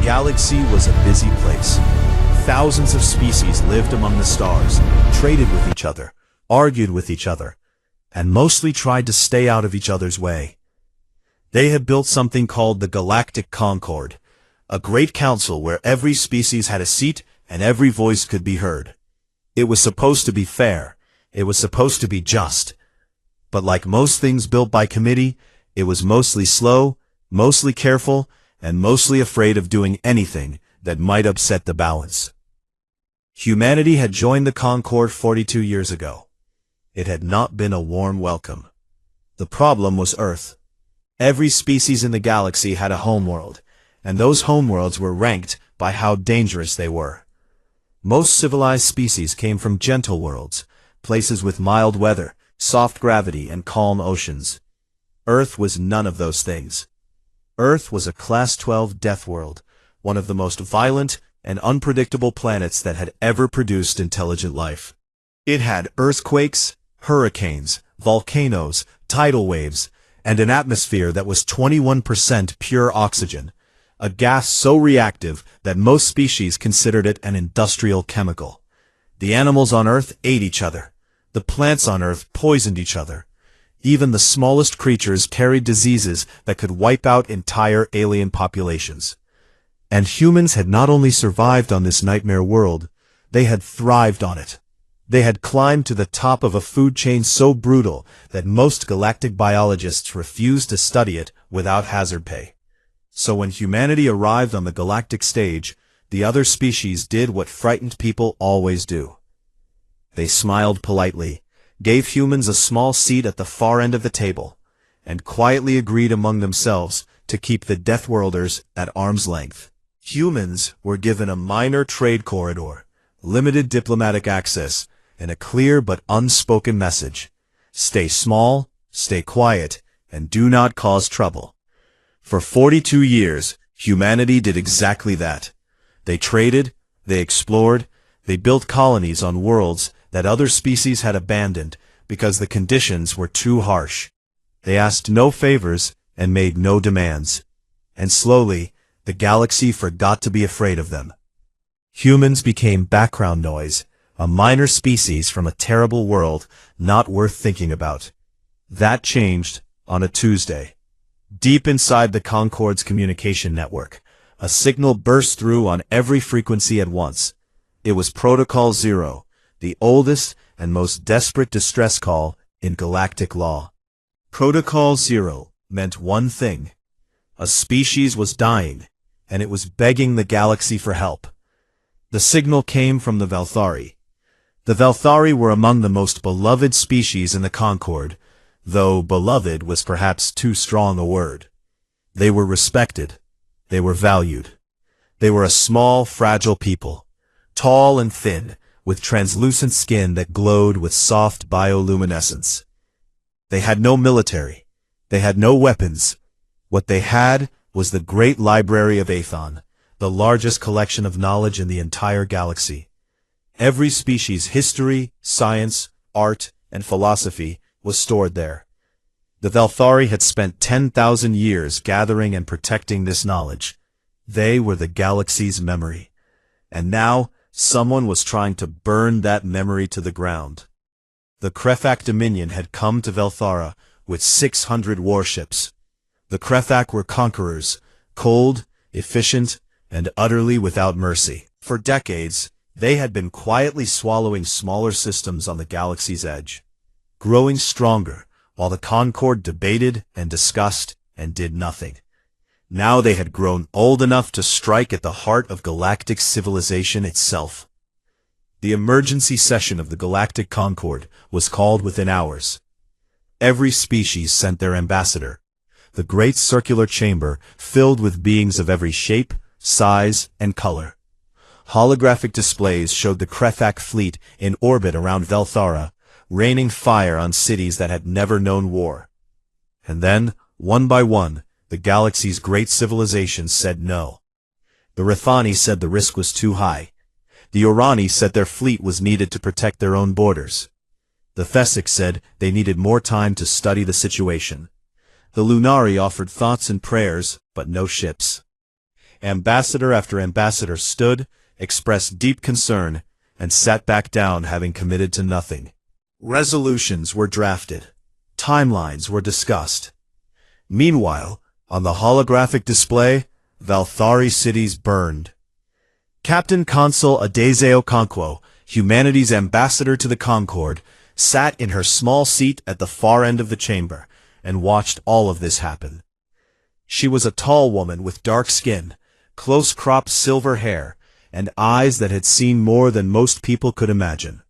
galaxy was a busy place. Thousands of species lived among the stars, traded with each other, argued with each other, and mostly tried to stay out of each other's way. They had built something called the Galactic Concord, a great council where every species had a seat and every voice could be heard. It was supposed to be fair. It was supposed to be just. But like most things built by committee, it was mostly slow, mostly careful, and mostly afraid of doing anything that might upset the balance. Humanity had joined the Concord 42 years ago. It had not been a warm welcome. The problem was Earth. Every species in the galaxy had a homeworld, and those homeworlds were ranked by how dangerous they were. Most civilized species came from gentle worlds, places with mild weather, soft gravity, and calm oceans. Earth was none of those things. Earth was a Class 12 death world, one of the most violent and unpredictable planets that had ever produced intelligent life. It had earthquakes, hurricanes, volcanoes, tidal waves, and an atmosphere that was 21% pure oxygen, a gas so reactive that most species considered it an industrial chemical. The animals on Earth ate each other. The plants on Earth poisoned each other. Even the smallest creatures carried diseases that could wipe out entire alien populations. And humans had not only survived on this nightmare world, they had thrived on it. They had climbed to the top of a food chain so brutal that most galactic biologists refused to study it without hazard pay. So when humanity arrived on the galactic stage, the other species did what frightened people always do. They smiled politely, gave humans a small seat at the far end of the table, and quietly agreed among themselves to keep the Deathworlders at arm's length. Humans were given a minor trade corridor, limited diplomatic access, and a clear but unspoken message: stay small, stay quiet, and do not cause trouble. For 42 years, humanity did exactly that. They traded, they explored, they built colonies on worlds that other species had abandoned because the conditions were too harsh. They asked no favors and made no demands. And slowly, the galaxy forgot to be afraid of them. Humans became background noise, a minor species from a terrible world not worth thinking about. That changed on a Tuesday. Deep inside the Concord's communication network, a signal burst through on every frequency at once. It was Protocol Zero, the oldest and most desperate distress call in galactic law. Protocol Zero meant one thing: a species was dying, and it was begging the galaxy for help. The signal came from the Valthari. The Valthari were among the most beloved species in the Concord, though beloved was perhaps too strong a word. They were respected. They were valued. They were a small, fragile people, tall and thin, with translucent skin that glowed with soft bioluminescence. They had no military. They had no weapons. What they had was the great library of Aethon, the largest collection of knowledge in the entire galaxy. Every species' history, science, art, and philosophy was stored there. The Valthari had spent 10,000 years gathering and protecting this knowledge. They were the galaxy's memory. And now, someone was trying to burn that memory to the ground. The Krefak Dominion had come to Valthara with 600 warships. The Krefak were conquerors, cold, efficient, and utterly without mercy. For decades, they had been quietly swallowing smaller systems on the galaxy's edge, growing stronger while the Concord debated and discussed and did nothing. Now they had grown old enough to strike at the heart of galactic civilization itself. The emergency session of the Galactic Concord was called within hours. Every species sent their ambassador. The great circular chamber filled with beings of every shape, size, and color. Holographic displays showed the Krefak fleet in orbit around Valthara, raining fire on cities that had never known war. And then, one by one, the galaxy's great civilizations said no. The Rithani said the risk was too high. The Orani said their fleet was needed to protect their own borders. The Thesic said they needed more time to study the situation. The Lunari offered thoughts and prayers, but no ships. Ambassador after ambassador stood, expressed deep concern, and sat back down having committed to nothing. Resolutions were drafted. Timelines were discussed. Meanwhile, on the holographic display, Valthari cities burned. Captain Consul Adeze Okonkwo, humanity's ambassador to the Concord, sat in her small seat at the far end of the chamber and watched all of this happen. She was a tall woman with dark skin, close-cropped silver hair, and eyes that had seen more than most people could imagine.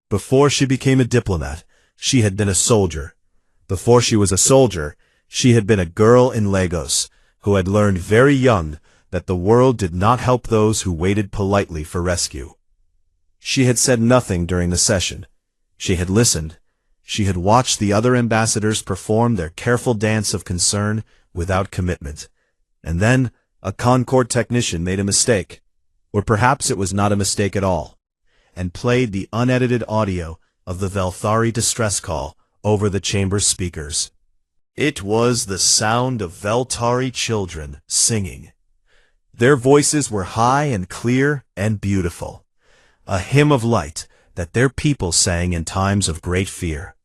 Before she became a diplomat, she had been a soldier. Before she was a soldier, she had been a girl in Lagos, who had learned very young that the world did not help those who waited politely for rescue. She had said nothing during the session. She had listened. She had watched the other ambassadors perform their careful dance of concern without commitment. And then, a Concord technician made a mistake. Or perhaps it was not a mistake at all, and played the unedited audio of the Valthari distress call over the chamber's speakers. It was the sound of Valthari children singing. Their voices were high and clear and beautiful, a hymn of light that their people sang in times of great fear.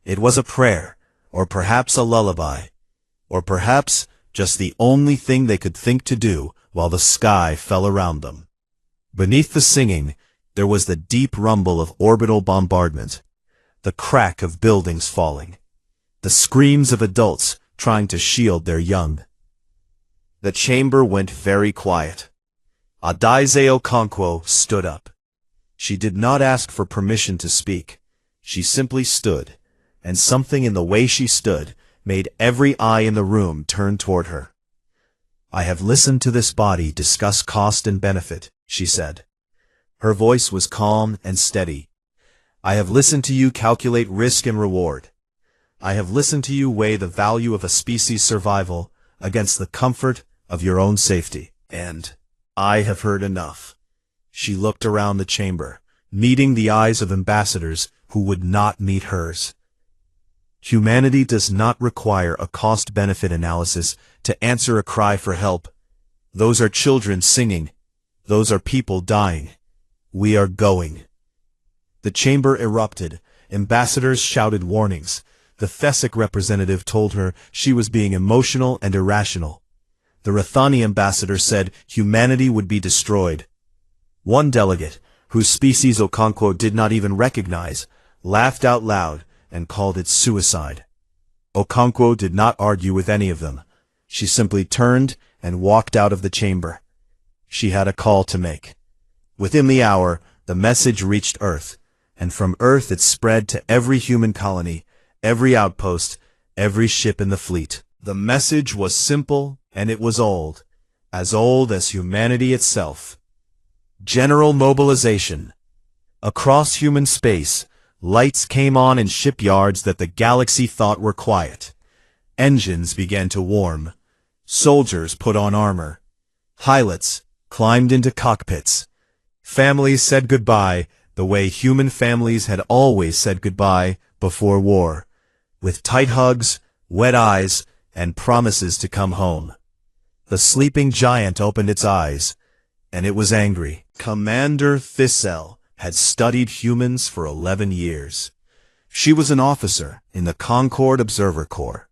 It was a prayer, or perhaps a lullaby, or perhaps just the only thing they could think to do while the sky fell around them. Beneath the singing, there was the deep rumble of orbital bombardment, the crack of buildings falling, the screams of adults trying to shield their young. The chamber went very quiet. Adeze Okonkwo stood up. She did not ask for permission to speak. She simply stood, and something in the way she stood made every eye in the room turn toward her. I have listened to this body discuss cost and benefit, she said. Her voice was calm and steady. I have listened to you calculate risk and reward. I have listened to you weigh the value of a species' survival against the comfort of your own safety. And I have heard enough. She looked around the chamber, meeting the eyes of ambassadors who would not meet hers. Humanity does not require a cost-benefit analysis to answer a cry for help. Those are children singing. Those are people dying. We are going. The chamber erupted. Ambassadors shouted warnings. The Thesic representative told her she was being emotional and irrational. The Rathani ambassador said humanity would be destroyed. One delegate, whose species Okonkwo did not even recognize, laughed out loud and called it suicide. Okonkwo did not argue with any of them. She simply turned and walked out of the chamber. She had a call to make. Within the hour, the message reached Earth, and from Earth it spread to every human colony, every outpost, every ship in the fleet. The message was simple, and it was old as humanity itself. General mobilization. Across human space, lights came on in shipyards that the galaxy thought were quiet. Engines began to warm. Soldiers put on armor. Pilots climbed into cockpits. Families said goodbye the way human families had always said goodbye before war, with tight hugs, wet eyes, and promises to come home. The sleeping giant opened its eyes, and it was angry. Commander Thisel had studied humans for 11 years. She was an officer in the Concord Observer Corps,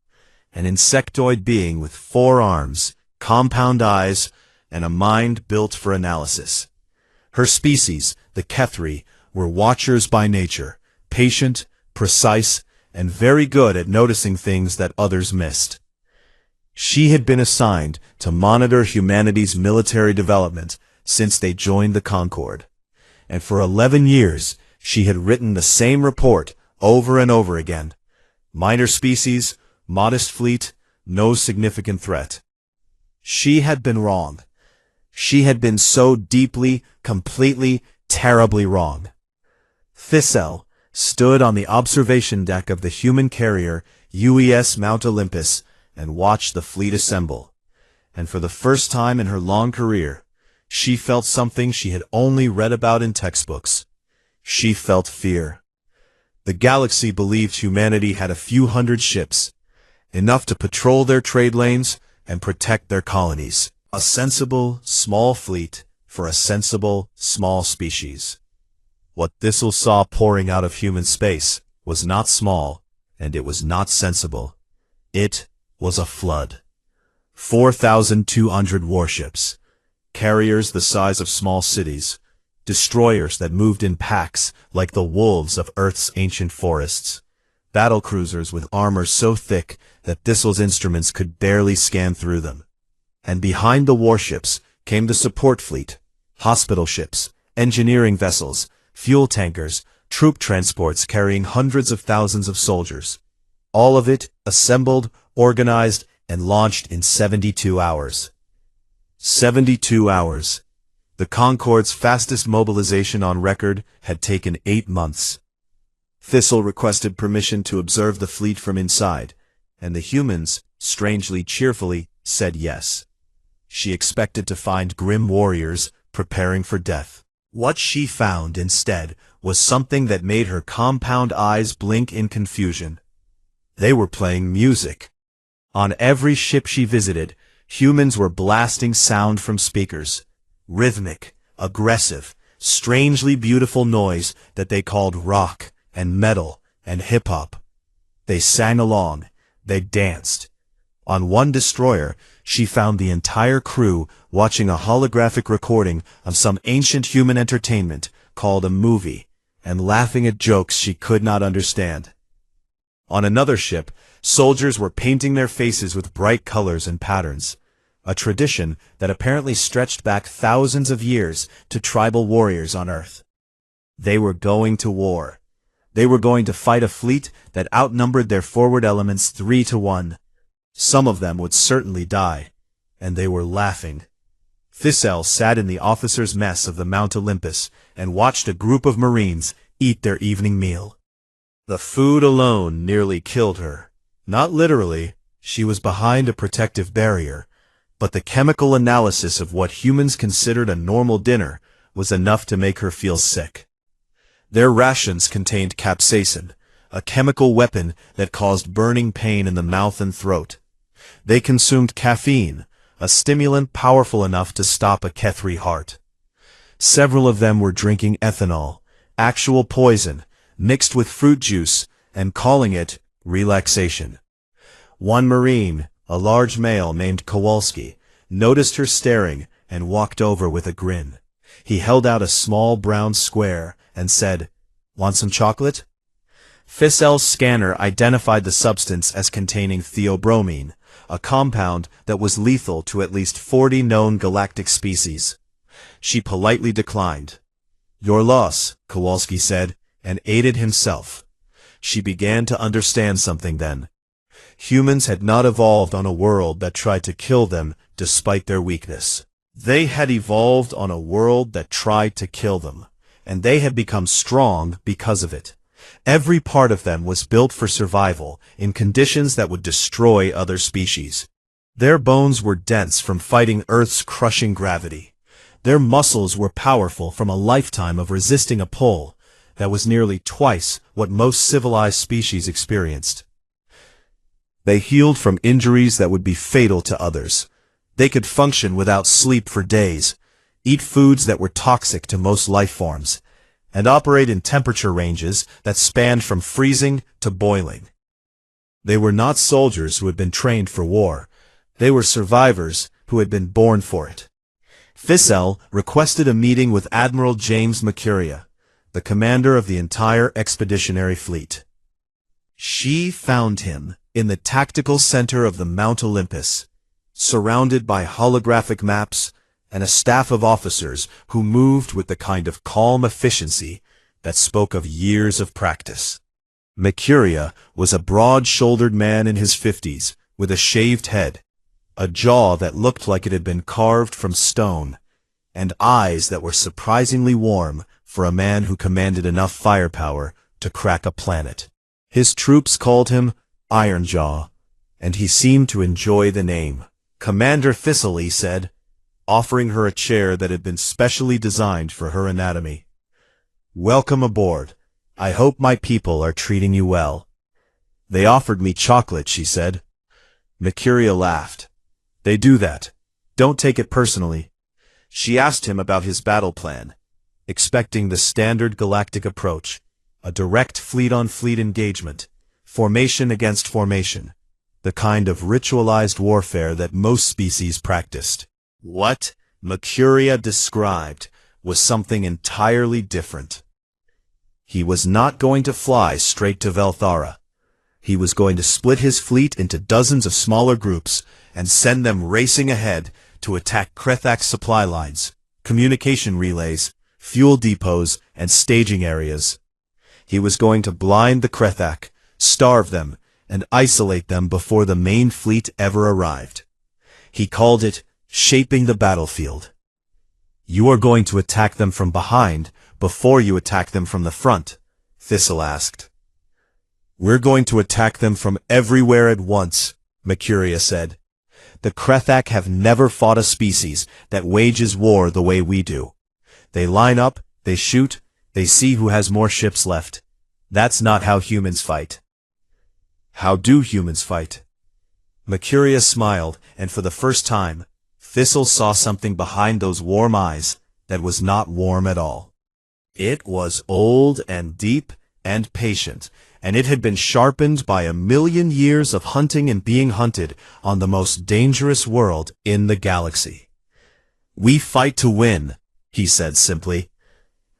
an insectoid being with 4 arms, compound eyes, and a mind built for analysis. Her species, the Kethri, were watchers by nature, patient, precise, and very good at noticing things that others missed. She had been assigned to monitor humanity's military development since they joined the Concord. And for 11 years, she had written the same report over and over again. Minor species, modest fleet, no significant threat. She had been wrong. She had been so deeply, completely, terribly wrong. Thisel stood on the observation deck of the human carrier UES Mount Olympus and watched the fleet assemble. And for the first time in her long career, she felt something she had only read about in textbooks. She felt fear. The galaxy believed humanity had a few hundred ships, enough to patrol their trade lanes and protect their colonies. A sensible, small fleet for a sensible, small species. What Thistle saw pouring out of human space was not small, and it was not sensible. It was a flood. 4,200 warships, carriers the size of small cities, destroyers that moved in packs like the wolves of Earth's ancient forests, battlecruisers with armor so thick that Thistle's instruments could barely scan through them. And behind the warships came the support fleet, hospital ships, engineering vessels, fuel tankers, troop transports carrying hundreds of thousands of soldiers. All of it assembled, organized, and launched in 72 hours. 72 hours. The Concorde's fastest mobilization on record had taken 8 months. Thistle requested permission to observe the fleet from inside, and the humans, strangely cheerfully, said yes. She expected to find grim warriors preparing for death. What she found instead was something that made her compound eyes blink in confusion. They were playing music. On every ship she visited, humans were blasting sound from speakers. Rhythmic, aggressive, strangely beautiful noise that they called rock and metal and hip-hop. They sang along, they danced. On one destroyer, she found the entire crew watching a holographic recording of some ancient human entertainment called a movie, and laughing at jokes she could not understand. On another ship, soldiers were painting their faces with bright colors and patterns, a tradition that apparently stretched back thousands of years to tribal warriors on Earth. They were going to war. They were going to fight a fleet that outnumbered their forward elements 3-1. Some of them would certainly die, and they were laughing. Thistle sat in the officers' mess of the Mount Olympus and watched a group of Marines eat their evening meal. The food alone nearly killed her. Not literally, she was behind a protective barrier, but the chemical analysis of what humans considered a normal dinner was enough to make her feel sick. Their rations contained capsaicin, a chemical weapon that caused burning pain in the mouth and throat. They consumed caffeine, a stimulant powerful enough to stop a Khethri heart. Several of them were drinking ethanol, actual poison, mixed with fruit juice, and calling it relaxation. One Marine, a large male named Kowalski, noticed her staring and walked over with a grin. He held out a small brown square and said, "Want some chocolate?" Thistle's scanner identified the substance as containing theobromine, a compound that was lethal to at least 40 known galactic species. She politely declined. "Your loss," Kowalski said, and aided himself. She began to understand something then. Humans had not evolved on a world that tried to kill them despite their weakness. They had evolved on a world that tried to kill them, and they had become strong because of it. Every part of them was built for survival in conditions that would destroy other species. Their bones were dense from fighting Earth's crushing gravity. Their muscles were powerful from a lifetime of resisting a pull that was nearly twice what most civilized species experienced. They healed from injuries that would be fatal to others. They could function without sleep for days, eat foods that were toxic to most life forms, and operate in temperature ranges that spanned from freezing to boiling. They were not soldiers who had been trained for war. They were survivors who had been born for it. Thistle requested a meeting with Admiral James Mercuria, the commander of the entire expeditionary fleet. She found him in the tactical center of the Mount Olympus, surrounded by holographic maps and a staff of officers who moved with the kind of calm efficiency that spoke of years of practice. Mercuria was a broad-shouldered man in his 50s, with a shaved head, a jaw that looked like it had been carved from stone, and eyes that were surprisingly warm for a man who commanded enough firepower to crack a planet. His troops called him Iron Jaw, and he seemed to enjoy the name. "Commander Thistle," he said, offering her a chair that had been specially designed for her anatomy. "Welcome aboard. I hope my people are treating you well." "They offered me chocolate," she said. Mercuria laughed. "They do that. Don't take it personally. She asked him about his battle plan, expecting the standard galactic approach, a direct fleet-on-fleet engagement, formation against formation, the kind of ritualized warfare that most species practiced. What Mercuria described was something entirely different. He was not going to fly straight to Velthara. He was going to split his fleet into dozens of smaller groups and send them racing ahead to attack Krethak's supply lines, communication relays, fuel depots, and staging areas. He was going to blind the Krethak, starve them, and isolate them before the main fleet ever arrived. He called it shaping the battlefield. You are going to attack them from behind before you attack them from the front, Thistle asked. We're going to attack them from everywhere at once, Mercuria said. The Krethak have never fought a species that wages war the way we do. They line up, they shoot, they see who has more ships left. That's not how humans fight. How do humans fight? Mercuria smiled, and for the first time, Thistle saw something behind those warm eyes that was not warm at all. It was old and deep and patient, and it had been sharpened by 1,000,000 years of hunting and being hunted on the most dangerous world in the galaxy. We fight to win, he said simply.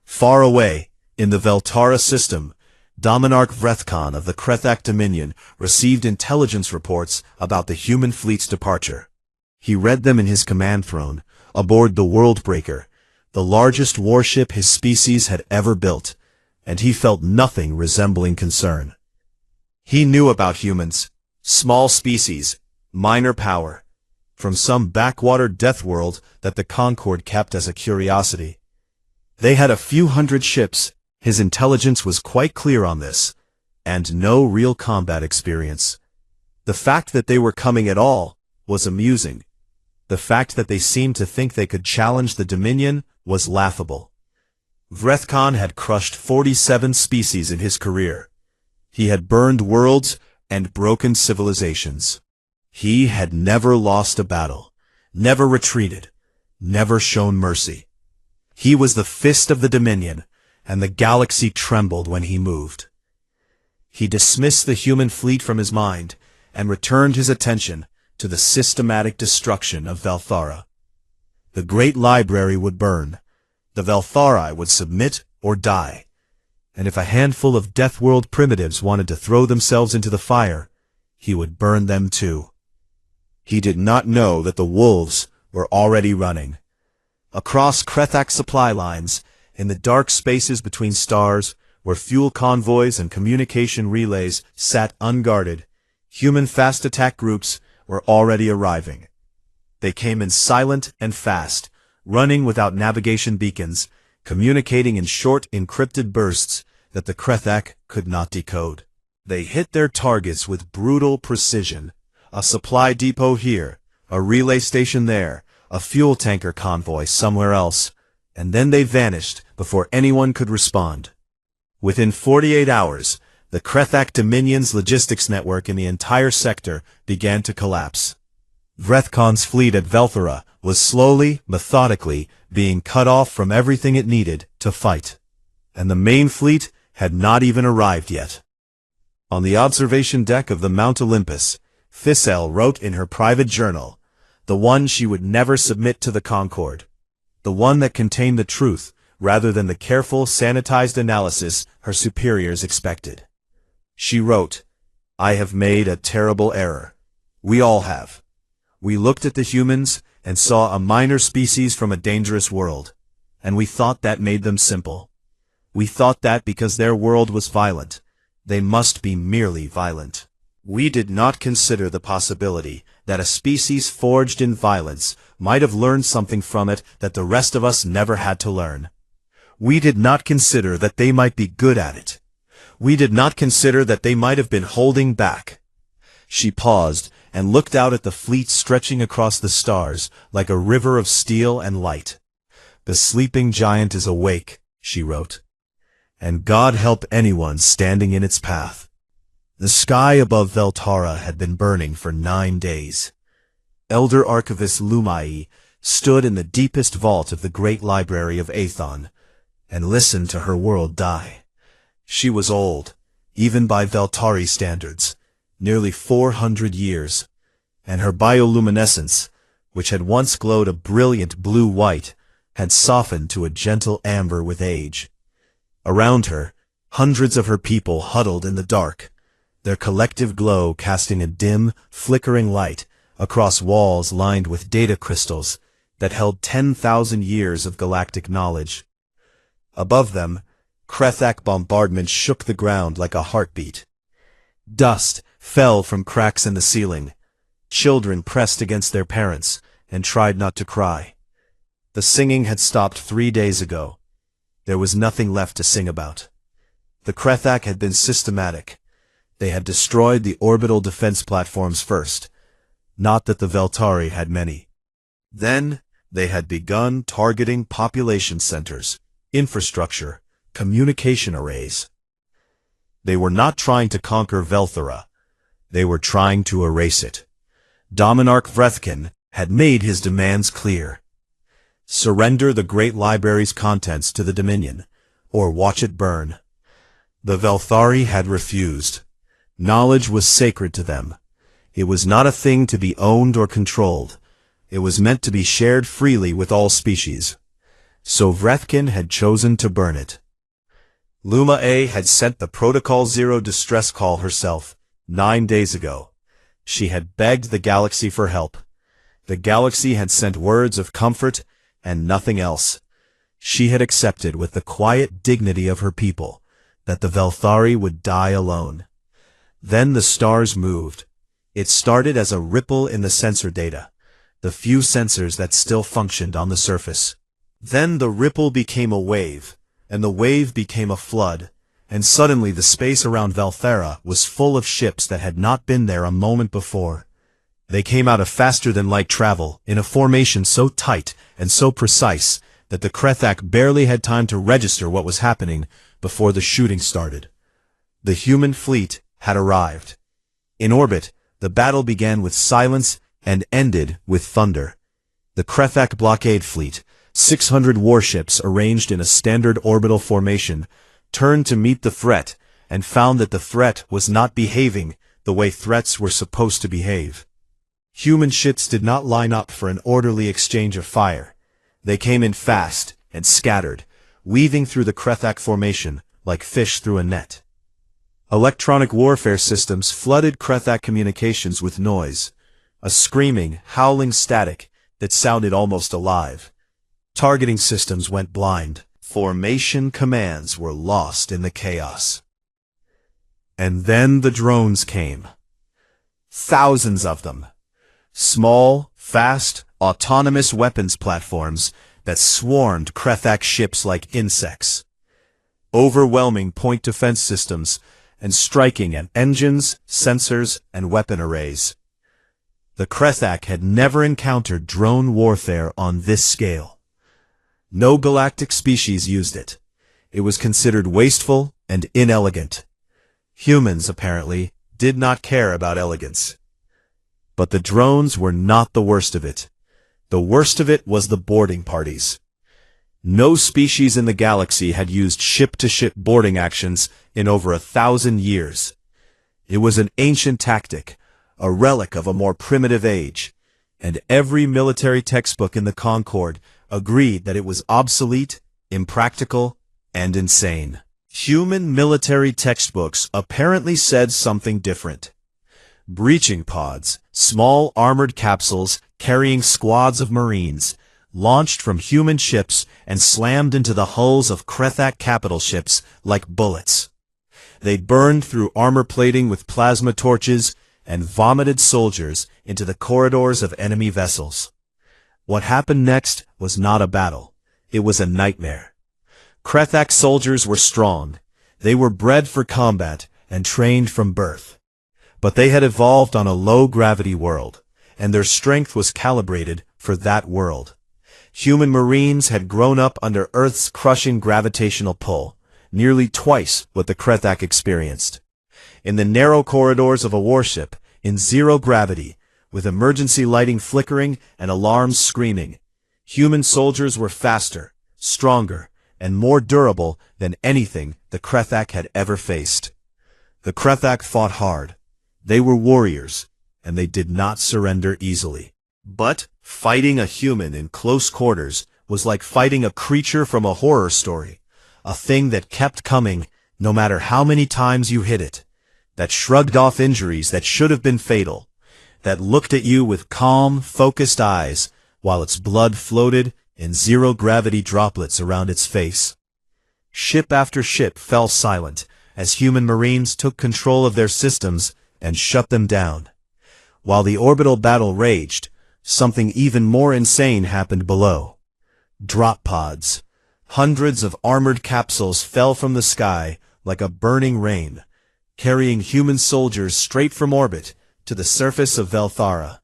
Far away, in the Veltara system, Dominarch Vrethkon of the Krethak Dominion received intelligence reports about the human fleet's departure. He read them in his command throne, aboard the Worldbreaker, the largest warship his species had ever built, and he felt nothing resembling concern. He knew about humans, small species, minor power, from some backwater death world that the Concord kept as a curiosity. They had a few hundred ships, his intelligence was quite clear on this, and no real combat experience. The fact that they were coming at all was amusing. The fact that they seemed to think they could challenge the Dominion was laughable. Vrethkon had crushed 47 species in his career. He had burned worlds and broken civilizations. He had never lost a battle, never retreated, never shown mercy. He was the fist of the Dominion, and the galaxy trembled when he moved. He dismissed the human fleet from his mind and returned his attention to the systematic destruction of Velthara. The great library would burn. The Velthari would submit or die. And if a handful of Deathworld primitives wanted to throw themselves into the fire, he would burn them too. He did not know that the wolves were already running. Across Krethak supply lines, in the dark spaces between stars, where fuel convoys and communication relays sat unguarded, human fast attack groups were already arriving. They came in silent and fast, running without navigation beacons, communicating in short encrypted bursts that the Krethak could not decode. They hit their targets with brutal precision. A supply depot here, a relay station there, a fuel tanker convoy somewhere else, and then they vanished before anyone could respond. Within 48 hours, the Krethak Dominion's logistics network in the entire sector began to collapse. Vrethkon's fleet at Velthara was slowly, methodically, being cut off from everything it needed to fight. And the main fleet had not even arrived yet. On the observation deck of the Mount Olympus, Thistle wrote in her private journal, the one she would never submit to the Concord, the one that contained the truth rather than the careful, sanitized analysis her superiors expected. She wrote, I have made a terrible error. We all have. We looked at the humans and saw a minor species from a dangerous world, and we thought that made them simple. We thought that because their world was violent, they must be merely violent. We did not consider the possibility that a species forged in violence might have learned something from it that the rest of us never had to learn. We did not consider that they might be good at it. We did not consider that they might have been holding back. She paused and looked out at the fleet stretching across the stars like a river of steel and light. The sleeping giant is awake, she wrote, and God help anyone standing in its path. The sky above Veltara had been burning for 9 days. Elder Archivist Lumai, stood in the deepest vault of the great library of Aethon, and listened to her world die. She was old, even by Veltari standards, nearly 400 years, and her bioluminescence, which had once glowed a brilliant blue-white, had softened to a gentle amber with age. Around her, hundreds of her people huddled in the dark, their collective glow casting a dim, flickering light across walls lined with data crystals that held 10,000 years of galactic knowledge. Above them, Krethak bombardment shook the ground like a heartbeat. Dust fell from cracks in the ceiling. Children pressed against their parents and tried not to cry. The singing had stopped 3 days ago. There was nothing left to sing about. The Krethak had been systematic. They had destroyed the orbital defense platforms first. Not that the Veltari had many. Then, they had begun targeting population centers, infrastructure, communication arrays. They were not trying to conquer Velthara. They were trying to erase it. Dominarch Vrethkin had made his demands clear. Surrender the Great Library's contents to the Dominion, or watch it burn. The Velthari had refused. Knowledge was sacred to them. It was not a thing to be owned or controlled. It was meant to be shared freely with all species. So Vrethkin had chosen to burn it. Luma A had sent the Protocol Zero distress call herself, 9 days ago. She had begged the galaxy for help. The galaxy had sent words of comfort and nothing else. She had accepted with the quiet dignity of her people that the Velthari would die alone. Then the stars moved. It started as a ripple in the sensor data, the few sensors that still functioned on the surface. Then the ripple became a wave, and the wave became a flood, and suddenly the space around Velthara was full of ships that had not been there a moment before. They came out of faster-than-light travel, in a formation so tight and so precise that the Krethak barely had time to register what was happening before the shooting started. The human fleet had arrived. In orbit, the battle began with silence and ended with thunder. The Krethak blockade fleet, 600 warships arranged in a standard orbital formation, turned to meet the threat and found that the threat was not behaving the way threats were supposed to behave. Human ships did not line up for an orderly exchange of fire. They came in fast and scattered, weaving through the Krethak formation like fish through a net. Electronic warfare systems flooded Krethak communications with noise, a screaming, howling static that sounded almost alive. Targeting systems went blind. Formation commands were lost in the chaos. And then the drones came. Thousands of them. Small, fast, autonomous weapons platforms that swarmed Krethak ships like insects. Overwhelming point defense systems and striking at engines, sensors, and weapon arrays. The Krethak had never encountered drone warfare on this scale. No galactic species used it. It was considered wasteful and inelegant. Humans, apparently, did not care about elegance. But the drones were not the worst of it. The worst of it was the boarding parties. No species in the galaxy had used ship-to-ship boarding actions in over 1,000 years. It was an ancient tactic, a relic of a more primitive age, and every military textbook in the Concord agreed that it was obsolete, impractical, and insane. Human military textbooks apparently said something different. Breaching pods, small armored capsules carrying squads of Marines, launched from human ships and slammed into the hulls of Krethak capital ships like bullets. They burned through armor plating with plasma torches and vomited soldiers into the corridors of enemy vessels. What happened next was not a battle. It was a nightmare. Krethak soldiers were strong. They were bred for combat and trained from birth. But they had evolved on a low-gravity world, and their strength was calibrated for that world. Human Marines had grown up under Earth's crushing gravitational pull, nearly twice what the Krethak experienced. In the narrow corridors of a warship, in zero gravity, with emergency lighting flickering and alarms screaming. Human soldiers were faster, stronger, and more durable than anything the Krethak had ever faced. The Krethak fought hard. They were warriors, and they did not surrender easily. But fighting a human in close quarters was like fighting a creature from a horror story, a thing that kept coming no matter how many times you hit it, that shrugged off injuries that should have been fatal, that looked at you with calm, focused eyes while its blood floated in zero-gravity droplets around its face. Ship after ship fell silent as human marines took control of their systems and shut them down. While the orbital battle raged, something even more insane happened below. Drop pods. Hundreds of armored capsules fell from the sky like a burning rain, carrying human soldiers straight from orbit to the surface of Velthara.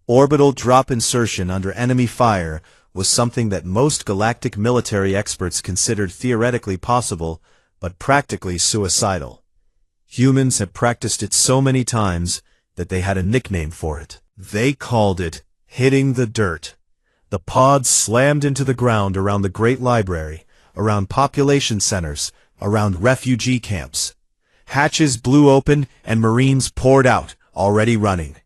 Orbital drop insertion under enemy fire was something that most galactic military experts considered theoretically possible, but practically suicidal. Humans had practiced it so many times that they had a nickname for it. They called it hitting the dirt. The pods slammed into the ground around the Great Library, around population centers, around refugee camps. Hatches blew open and Marines poured out, already running.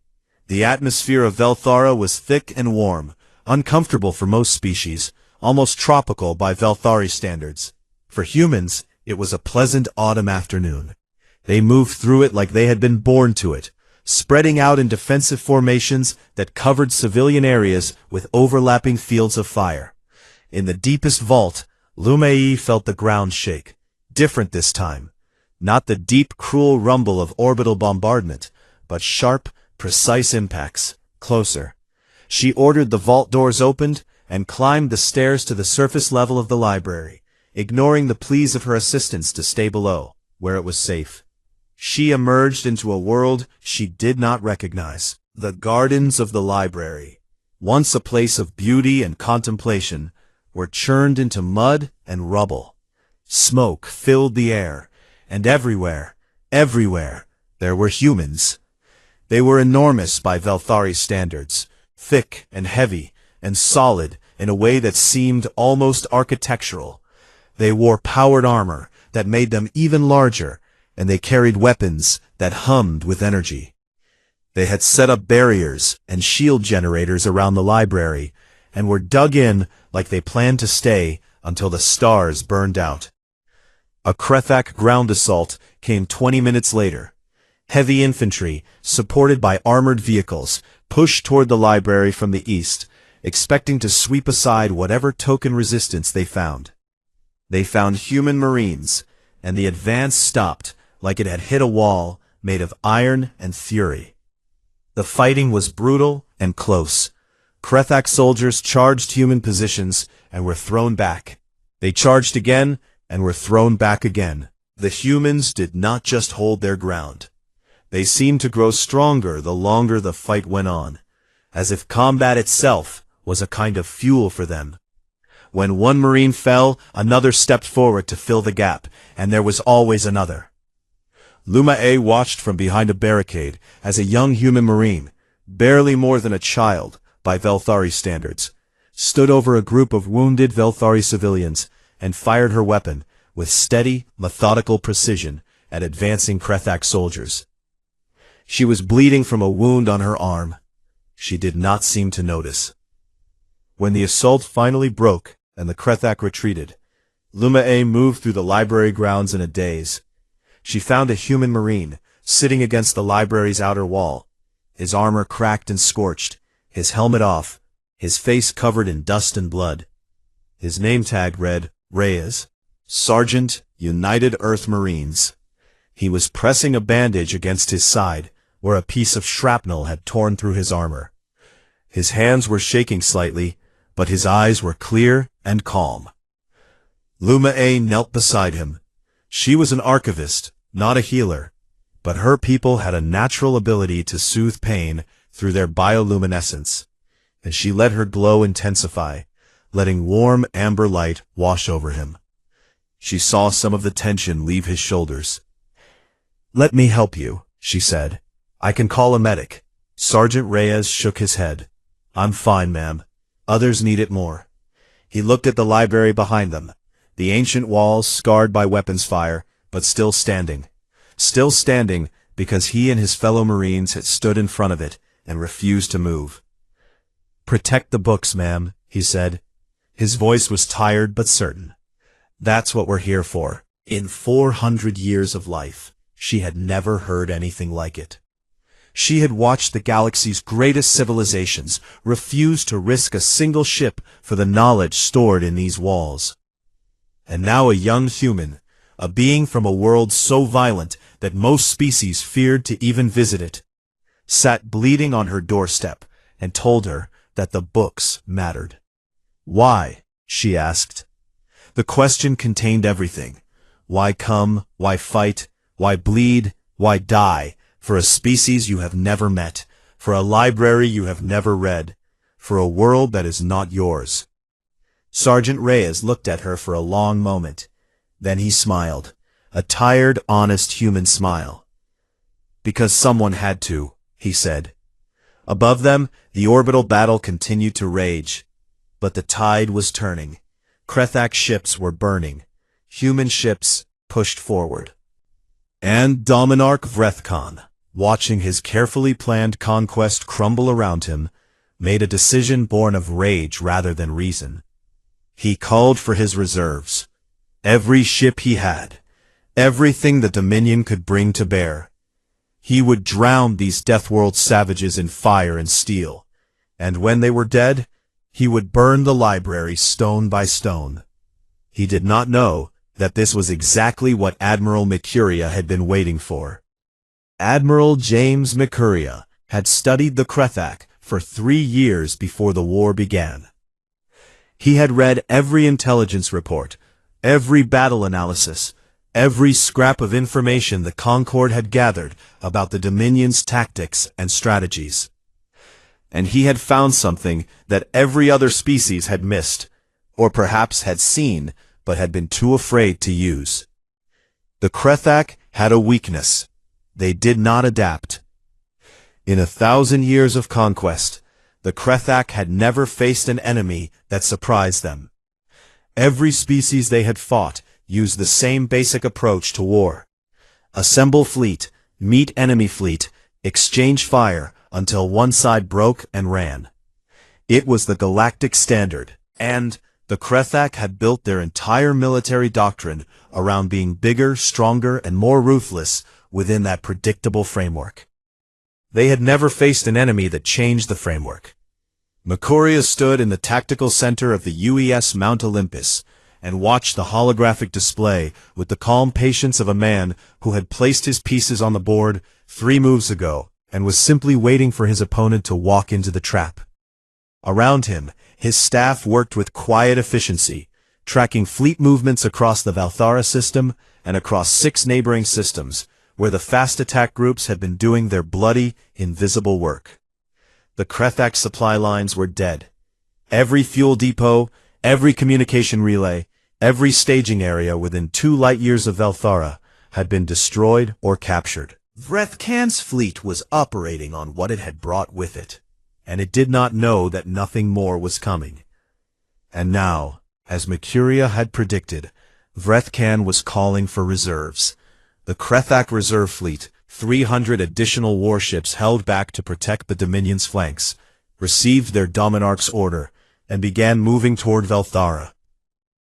The atmosphere of Velthara was thick and warm, uncomfortable for most species, almost tropical by Velthari standards. For humans, it was a pleasant autumn afternoon. They moved through it like they had been born to it, spreading out in defensive formations that covered civilian areas with overlapping fields of fire. In the deepest vault, Lumei felt the ground shake. Different this time. Not the deep, cruel rumble of orbital bombardment, but sharp, precise impacts, closer. She ordered the vault doors opened and climbed the stairs to the surface level of the library, ignoring the pleas of her assistants to stay below, where it was safe. She emerged into a world she did not recognize. The gardens of the library, once a place of beauty and contemplation, were churned into mud and rubble. Smoke filled the air, and everywhere, there were humans. They were enormous by Velthari standards, thick and heavy and solid in a way that seemed almost architectural. They wore powered armor that made them even larger, and they carried weapons that hummed with energy. They had set up barriers and shield generators around the library, and were dug in like they planned to stay until the stars burned out. A Krethak ground assault came 20 minutes later. Heavy infantry, supported by armored vehicles, pushed toward the library from the east, expecting to sweep aside whatever token resistance they found. They found human marines, and the advance stopped like it had hit a wall made of iron and fury. The fighting was brutal and close. Krethak soldiers charged human positions and were thrown back. They charged again and were thrown back again. The humans did not just hold their ground. They seemed to grow stronger the longer the fight went on, as if combat itself was a kind of fuel for them. When one Marine fell, another stepped forward to fill the gap, and there was always another. Lumei watched from behind a barricade as a young human Marine, barely more than a child by Velthari standards, stood over a group of wounded Velthari civilians and fired her weapon with steady, methodical precision at advancing Krethak soldiers. She was bleeding from a wound on her arm. She did not seem to notice. When the assault finally broke and the Krethak retreated, Lumei moved through the library grounds in a daze. She found a human Marine sitting against the library's outer wall, his armor cracked and scorched, his helmet off, his face covered in dust and blood. His name tag read, Reyes, Sergeant, United Earth Marines. He was pressing a bandage against his side, where a piece of shrapnel had torn through his armor. His hands were shaking slightly, but his eyes were clear and calm. Lumei knelt beside him. She was an archivist, not a healer, but her people had a natural ability to soothe pain through their bioluminescence, and she let her glow intensify, letting warm amber light wash over him. She saw some of the tension leave his shoulders. "Let me help you," she said. "I can call a medic." Sergeant Reyes shook his head. I'm fine, ma'am. Others need it more. He looked at the library behind them, the ancient walls scarred by weapons fire, but still standing. Still standing because he and his fellow Marines had stood in front of it and refused to move. Protect the books, ma'am, he said. His voice was tired but certain. That's what we're here for. In 400 years of life, she had never heard anything like it. She had watched the galaxy's greatest civilizations refuse to risk a single ship for the knowledge stored in these walls. And now a young human, a being from a world so violent that most species feared to even visit it, sat bleeding on her doorstep and told her that the books mattered. Why? She asked. The question contained everything. Why come? Why fight? Why bleed? Why die? For a species you have never met, for a library you have never read, for a world that is not yours. Sergeant Reyes looked at her for a long moment. Then he smiled, a tired, honest human smile. Because someone had to, he said. Above them, the orbital battle continued to rage. But the tide was turning. Krethak ships were burning. Human ships pushed forward. And Dominarch Vrethkon, watching his carefully planned conquest crumble around him, made a decision born of rage rather than reason. He called for his reserves. Every ship he had, everything the Dominion could bring to bear. He would drown these Deathworld savages in fire and steel, and when they were dead, he would burn the library stone by stone. He did not know that this was exactly what Admiral Mercuria had been waiting for. Admiral James Mercuria had studied the Krethak for 3 years before the war began. He had read every intelligence report, every battle analysis, every scrap of information the Concord had gathered about the Dominion's tactics and strategies. And he had found something that every other species had missed, or perhaps had seen, but had been too afraid to use. The Krethak had a weakness. They did not adapt. In 1,000 years of conquest, the Krethak had never faced an enemy that surprised them. Every species they had fought used the same basic approach to war. Assemble fleet, meet enemy fleet, exchange fire until one side broke and ran. It was the galactic standard, and the Krethak had built their entire military doctrine around being bigger, stronger, and more ruthless within that predictable framework. They had never faced an enemy that changed the framework. Mercuria stood in the tactical center of the UES Mount Olympus and watched the holographic display with the calm patience of a man who had placed his pieces on the board 3 moves ago and was simply waiting for his opponent to walk into the trap. Around him, his staff worked with quiet efficiency, tracking fleet movements across the Valthara system and across 6 neighboring systems, where the fast attack groups had been doing their bloody, invisible work. The Krethak supply lines were dead. Every fuel depot, every communication relay, every staging area within 2 light-years of Valthara had been destroyed or captured. Vrethkan's fleet was operating on what it had brought with it, and it did not know that nothing more was coming. And now, as Mercuria had predicted, Vrethkan was calling for reserves. The Krethak reserve fleet, 300 additional warships held back to protect the Dominion's flanks, received their Dominarch's order and began moving toward Valthara.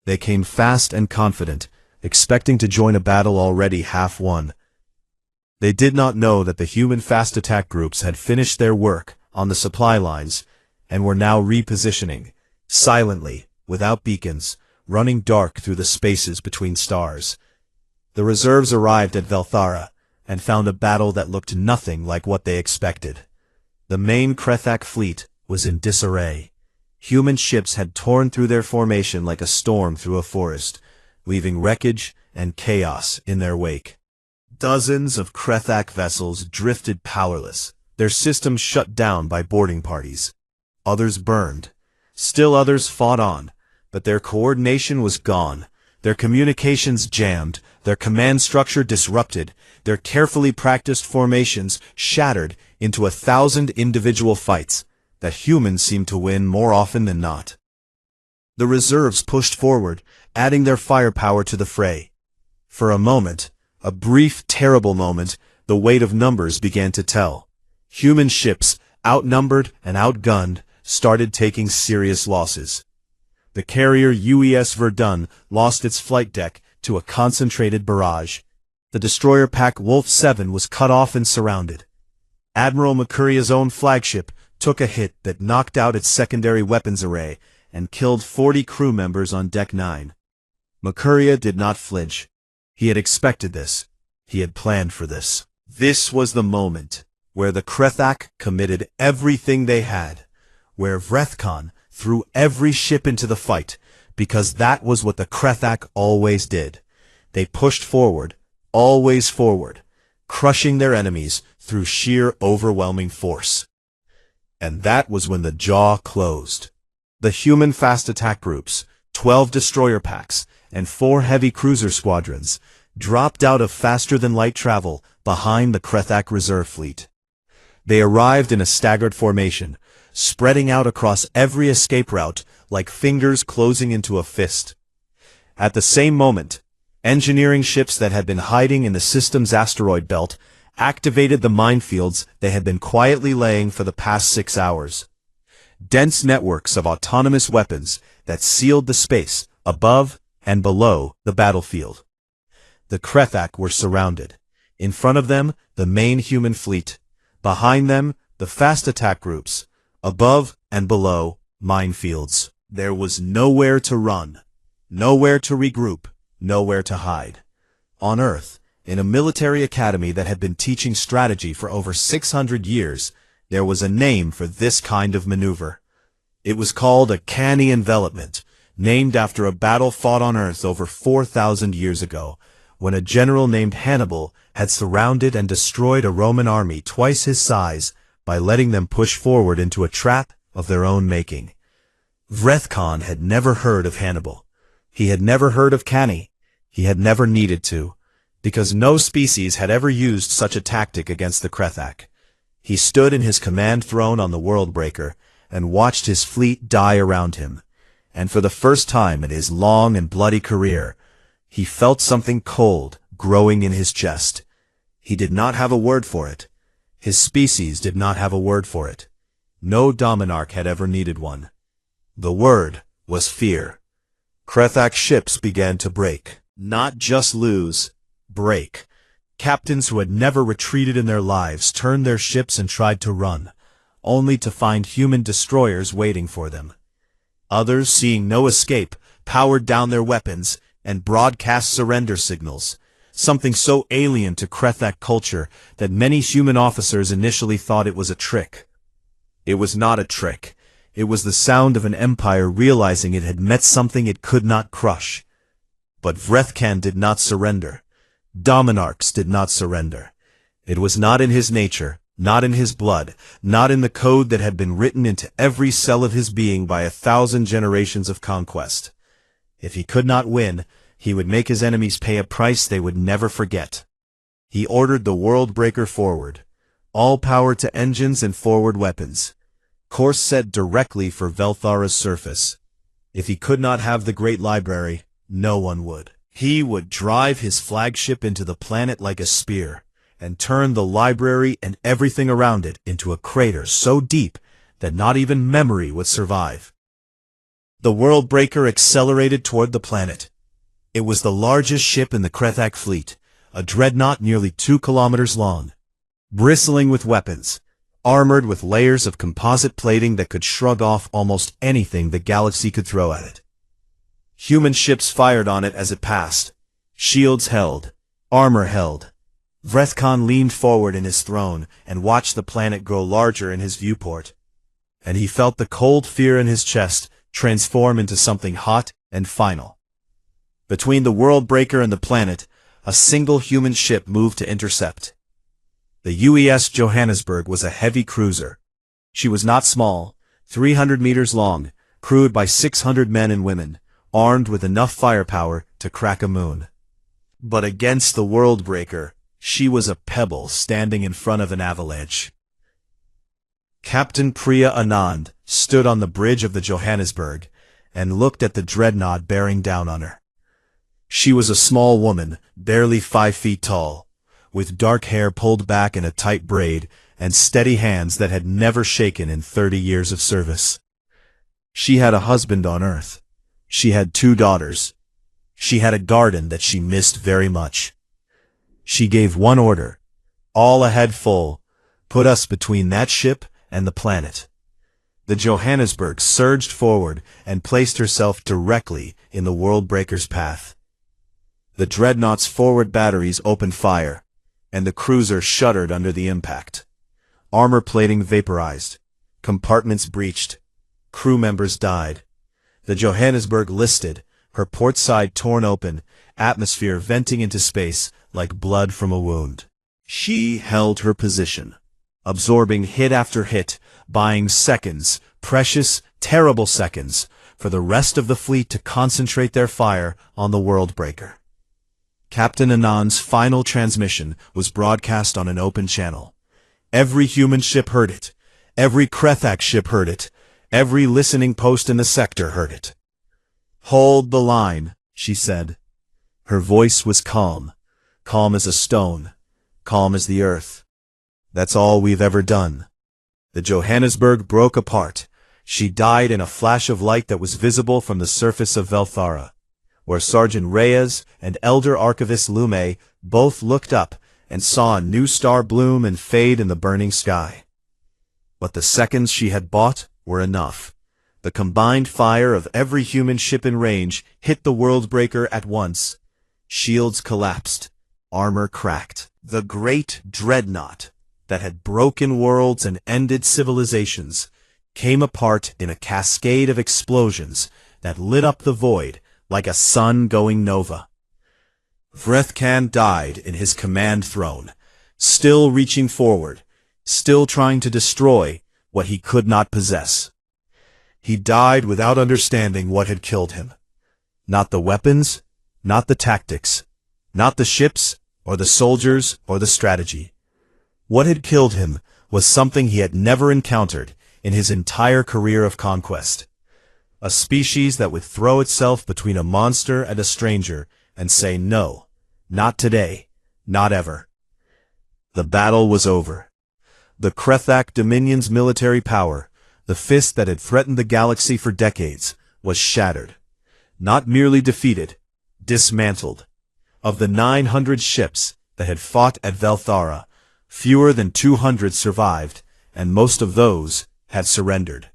They came fast and confident, expecting to join a battle already half won. They did not know that the human fast attack groups had finished their work on the supply lines and were now repositioning, silently, without beacons, running dark through the spaces between stars. The reserves arrived at Valthara and found a battle that looked nothing like what they expected. The main Krethak fleet was in disarray. Human ships had torn through their formation like a storm through a forest, leaving wreckage and chaos in their wake. Dozens of Krethak vessels drifted powerless, their systems shut down by boarding parties. Others burned. Still others fought on, but their coordination was gone, Their communications jammed, their command structure disrupted, their carefully practiced formations shattered into 1,000 individual fights that humans seemed to win more often than not. The reserves pushed forward, adding their firepower to the fray. For a moment, a brief, terrible moment, the weight of numbers began to tell. Human ships, outnumbered and outgunned, started taking serious losses. The carrier UES Verdun lost its flight deck to a concentrated barrage. The destroyer pack Wolf 7 was cut off and surrounded. Admiral McCurry's own flagship took a hit that knocked out its secondary weapons array and killed 40 crew members on Deck 9. McCurry did not flinch. He had expected this. He had planned for this. This was the moment where the Krethak committed everything they had, where Vrethkon threw every ship into the fight, because that was what the Krethak always did. They pushed forward, always forward, crushing their enemies through sheer overwhelming force. And that was when the jaw closed. The human fast attack groups, 12 destroyer packs, and 4 heavy cruiser squadrons, dropped out of faster-than-light travel behind the Krethak reserve fleet. They arrived in a staggered formation, spreading out across every escape route like fingers closing into a fist. At the same moment, engineering ships that had been hiding in the system's asteroid belt activated the minefields they had been quietly laying for the past 6 hours. Dense networks of autonomous weapons that sealed the space above and below the battlefield. The Krethak were surrounded. In front of them, the main human fleet. Behind them, the fast attack groups. Above and below, minefields. There was nowhere to run, nowhere to regroup, nowhere to hide. On Earth, in a military academy that had been teaching strategy for over 600 years, there was a name for this kind of maneuver. It was called a canny envelopment, named after a battle fought on Earth over 4,000 years ago, when a general named Hannibal had surrounded and destroyed a Roman army twice his size by letting them push forward into a trap of their own making. Vrethkon had never heard of Hannibal. He had never heard of canny. He had never needed to, because no species had ever used such a tactic against the Krethak. He stood in his command throne on the Worldbreaker and watched his fleet die around him. And for the first time in his long and bloody career, he felt something cold growing in his chest. He did not have a word for it. His species did not have a word for it. No Dominarch had ever needed one. The word was fear. Krethak ships began to break. Not just lose, break. Captains who had never retreated in their lives turned their ships and tried to run, only to find human destroyers waiting for them. Others, seeing no escape, powered down their weapons and broadcast surrender signals, something so alien to Krethak culture that many human officers initially thought it was a trick. It was not a trick. It was the sound of an empire realizing it had met something it could not crush. But Vrethkon did not surrender. Dominarchs did not surrender. It was not in his nature, not in his blood, not in the code that had been written into every cell of his being by 1,000 generations of conquest. If he could not win, he would make his enemies pay a price they would never forget. He ordered the Worldbreaker forward. All power to engines and forward weapons. Course set directly for Velthara's surface. If he could not have the Great Library, no one would. He would drive his flagship into the planet like a spear, and turn the library and everything around it into a crater so deep that not even memory would survive. The Worldbreaker accelerated toward the planet. It was the largest ship in the Krethak fleet, a dreadnought nearly 2 kilometers long, bristling with weapons, armored with layers of composite plating that could shrug off almost anything the galaxy could throw at it. Human ships fired on it as it passed. Shields held. Armor held. Vrethkon leaned forward in his throne and watched the planet grow larger in his viewport. And he felt the cold fear in his chest transform into something hot and final. Between the Worldbreaker and the planet, a single human ship moved to intercept. The UES Johannesburg was a heavy cruiser. She was not small, 300 meters long, crewed by 600 men and women, armed with enough firepower to crack a moon. But against the world breaker, she was a pebble standing in front of an avalanche. Captain Priya Anand stood on the bridge of the Johannesburg and looked at the dreadnought bearing down on her. She was a small woman, barely 5 feet tall, with dark hair pulled back in a tight braid and steady hands that had never shaken in 30 years of service. She had a husband on Earth. She had 2 daughters. She had a garden that she missed very much. She gave one order: all ahead full, put us between that ship and the planet. The Johannesburg surged forward and placed herself directly in the world breaker's path. The dreadnought's forward batteries opened fire, and the cruiser shuddered under the impact. Armor plating vaporized, compartments breached, crew members died. The Johannesburg listed, her port side torn open, atmosphere venting into space like blood from a wound. She held her position, absorbing hit after hit, buying seconds, precious, terrible seconds, for the rest of the fleet to concentrate their fire on the world breaker. Captain Anand's final transmission was broadcast on an open channel. Every human ship heard it. Every Krethak ship heard it. Every listening post in the sector heard it. "Hold the line," she said. Her voice was calm, calm as a stone, calm as the earth. "That's all we've ever done." The Johannesburg broke apart. She died in a flash of light that was visible from the surface of Velthara, where Sergeant Reyes and Elder Archivist Lume both looked up and saw a new star bloom and fade in the burning sky. But the seconds she had bought were enough. The combined fire of every human ship in range hit the world breaker at once. Shields collapsed, armor cracked. The great dreadnought that had broken worlds and ended civilizations came apart in a cascade of explosions that lit up the void like a sun going nova. Vrethkan died in his command throne, still reaching forward, still trying to destroy what he could not possess. He died without understanding what had killed him. Not the weapons, not the tactics, not the ships, or the soldiers, or the strategy. What had killed him was something he had never encountered in his entire career of conquest. A species that would throw itself between a monster and a stranger and say no, not today, not ever. The battle was over. The Krethak Dominion's military power, the fist that had threatened the galaxy for decades, was shattered. Not merely defeated, dismantled. Of the 900 ships that had fought at Velthara, fewer than 200 survived, and most of those had surrendered.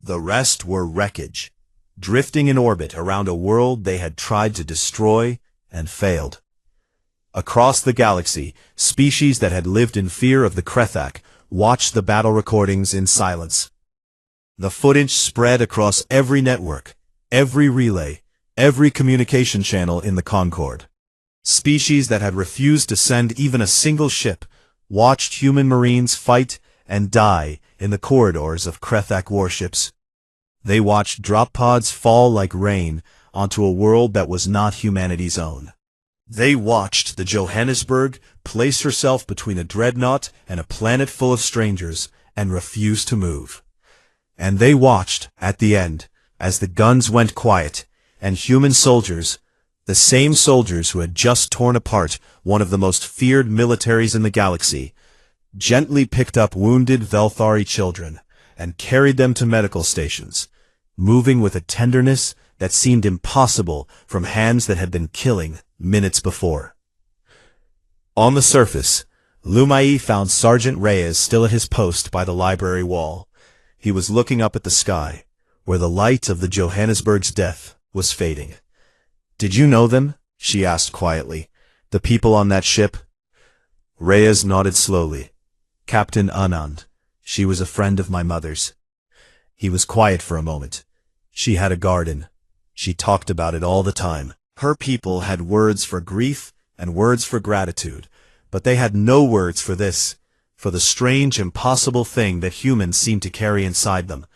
The rest were wreckage, drifting in orbit around a world they had tried to destroy and failed. Across the galaxy, species that had lived in fear of the Krethak watched the battle recordings in silence. The footage spread across every network, every relay, every communication channel in the Concord. Species that had refused to send even a single ship watched human marines fight and die in the corridors of Krethak warships. They watched drop pods fall like rain onto a world that was not humanity's own. They watched the Johannesburg place herself between a dreadnought and a planet full of strangers and refuse to move. And they watched, at the end, as the guns went quiet, and human soldiers, the same soldiers who had just torn apart one of the most feared militaries in the galaxy, gently picked up wounded Velthari children and carried them to medical stations, moving with a tenderness that seemed impossible from hands that had been killing minutes before. On the surface, Lumai found Sergeant Reyes still at his post by the library wall. He was looking up at the sky, where the light of the Johannesburg's death was fading. "Did you know them?" she asked quietly. "The people on that ship?" Reyes nodded slowly. "Captain Anand. She was a friend of my mother's." He was quiet for a moment. "She had a garden. She talked about it all the time. Her people had words for grief and words for gratitude, but they had no words for this, for the strange, impossible thing that humans seem to carry inside them,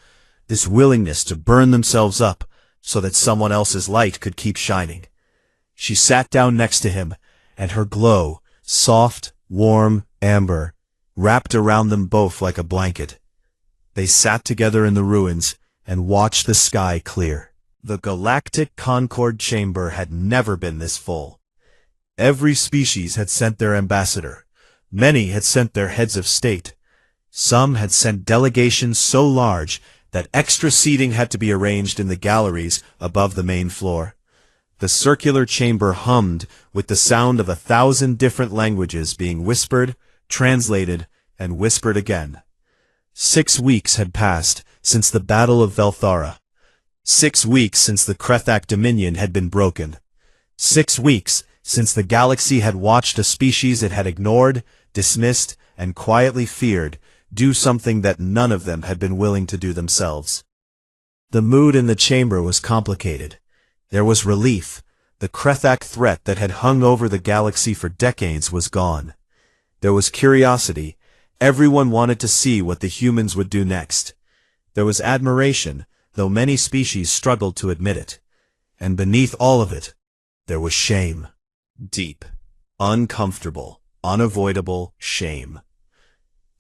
this willingness to burn themselves up so that someone else's light could keep shining. She sat down next to him, and her glow, soft, warm, amber, wrapped around them both like a blanket. They sat together in the ruins and watched the sky clear. The galactic Concord chamber had never been this full. Every species had sent their ambassador. Many had sent their heads of state. Some had sent delegations so large that extra seating had to be arranged in the galleries above the main floor. The circular chamber hummed with the sound of 1,000 different languages being whispered, translated, and whispered again. 6 weeks had passed since the Battle of Velthara. 6 weeks since the Krethak Dominion had been broken. 6 weeks since the galaxy had watched a species it had ignored, dismissed, and quietly feared do something that none of them had been willing to do themselves. The mood in the chamber was complicated. There was relief. The Krethak threat that had hung over the galaxy for decades was gone. There was curiosity. Everyone wanted to see what the humans would do next. There was admiration, though many species struggled to admit it. And beneath all of it, there was shame. Deep, uncomfortable, unavoidable shame.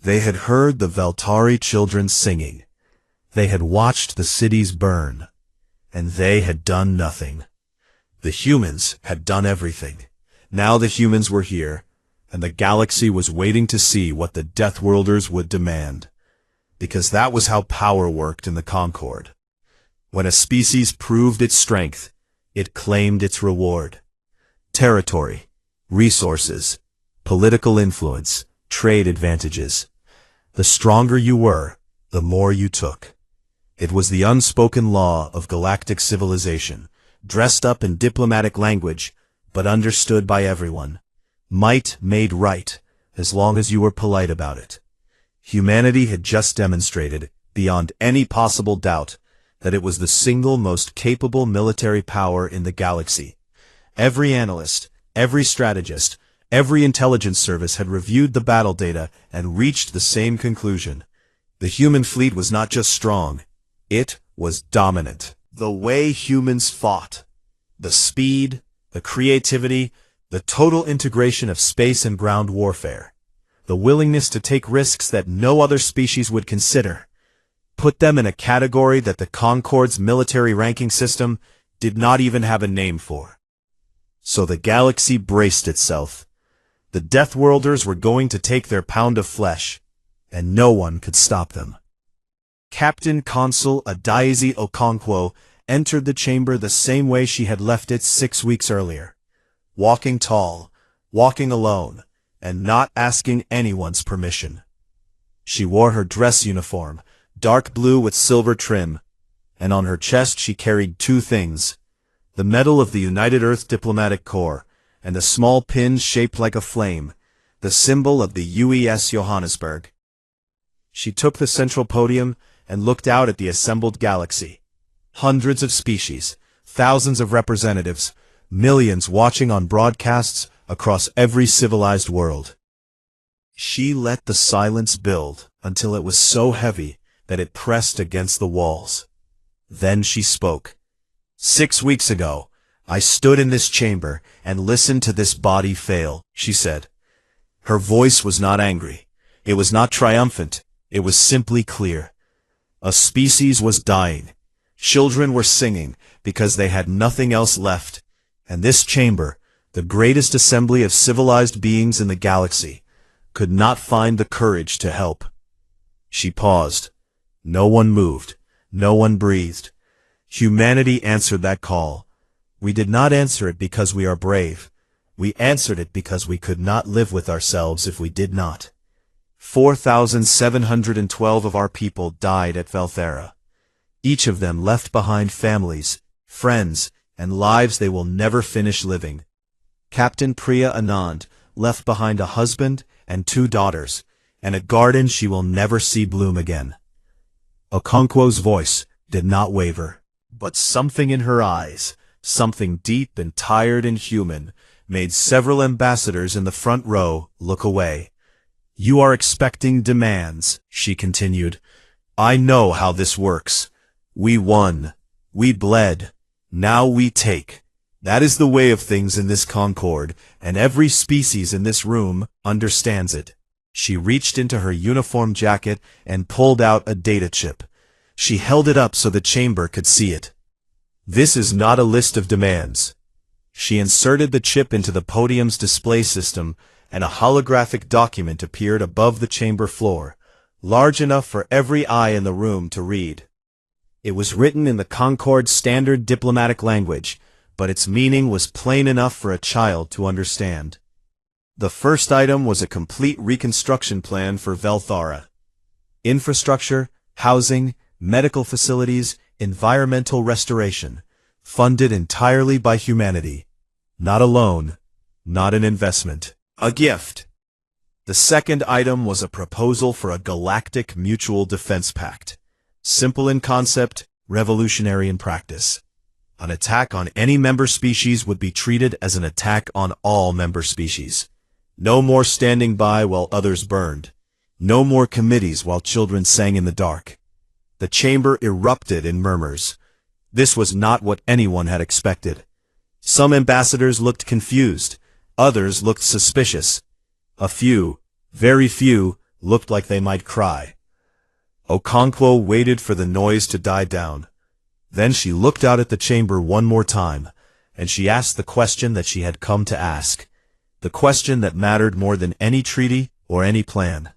They had heard the Veltari children singing. They had watched the cities burn. And they had done nothing. The humans had done everything. Now the humans were here, and the galaxy was waiting to see what the Deathworlders would demand. Because that was how power worked in the Concord. When a species proved its strength, it claimed its reward. Territory, resources, political influence, trade advantages. The stronger you were, the more you took. It was the unspoken law of galactic civilization, dressed up in diplomatic language, but understood by everyone. Might made right, as long as you were polite about it. Humanity had just demonstrated, beyond any possible doubt, that it was the single most capable military power in the galaxy. Every analyst, every strategist, every intelligence service had reviewed the battle data and reached the same conclusion. The human fleet was not just strong, it was dominant. The way humans fought, the speed, the creativity, the total integration of space and ground warfare, the willingness to take risks that no other species would consider, put them in a category that the Concord's military ranking system did not even have a name for. So the galaxy braced itself. The Deathworlders were going to take their pound of flesh, and no one could stop them. Captain Consul Adaizi Okonkwo entered the chamber the same way she had left it 6 weeks earlier. Walking tall, walking alone, and not asking anyone's permission. She wore her dress uniform, dark blue with silver trim, and on her chest she carried 2 things, the medal of the United Earth Diplomatic Corps, and a small pin shaped like a flame, the symbol of the UES Johannesburg. She took the central podium and looked out at the assembled galaxy. Hundreds of species, thousands of representatives, millions watching on broadcasts across every civilized world. She let the silence build until it was so heavy that it pressed against the walls. Then she spoke. 6 weeks ago, I stood in this chamber and listened to this body fail, she said. Her voice was not angry. It was not triumphant. It was simply clear. A species was dying. Children were singing because they had nothing else left. And this chamber, the greatest assembly of civilized beings in the galaxy, could not find the courage to help. She paused. No one moved. No one breathed. Humanity answered that call. We did not answer it because we are brave. We answered it because we could not live with ourselves if we did not. 4,712 of our people died at Velthara. Each of them left behind families, friends, and lives they will never finish living. Captain Priya Anand left behind a husband and 2 daughters, and a garden she will never see bloom again. Okonkwo's voice did not waver, but something in her eyes, something deep and tired and human, made several ambassadors in the front row look away. You are expecting demands, she continued. I know how this works. We won. We bled. Now we take. That is the way of things in this Concord, and every species in this room understands it. She reached into her uniform jacket and pulled out a data chip. She held it up so the chamber could see it. This is not a list of demands. She inserted the chip into the podium's display system, and a holographic document appeared above the chamber floor, large enough for every eye in the room to read. It was written in the Concord's standard diplomatic language, but its meaning was plain enough for a child to understand. The first item was a complete reconstruction plan for Velthara. Infrastructure, housing, medical facilities, environmental restoration, funded entirely by humanity. Not a loan, not an investment, a gift. The second item was a proposal for a galactic mutual defense pact. Simple in concept, revolutionary in practice. An attack on any member species would be treated as an attack on all member species. No more standing by while others burned. No more committees while children sang in the dark. The chamber erupted in murmurs. This was not what anyone had expected. Some ambassadors looked confused. Others looked suspicious. A few, very few, looked like they might cry. Okonkwo waited for the noise to die down. Then she looked out at the chamber one more time, and she asked the question that she had come to ask. The question that mattered more than any treaty or any plan.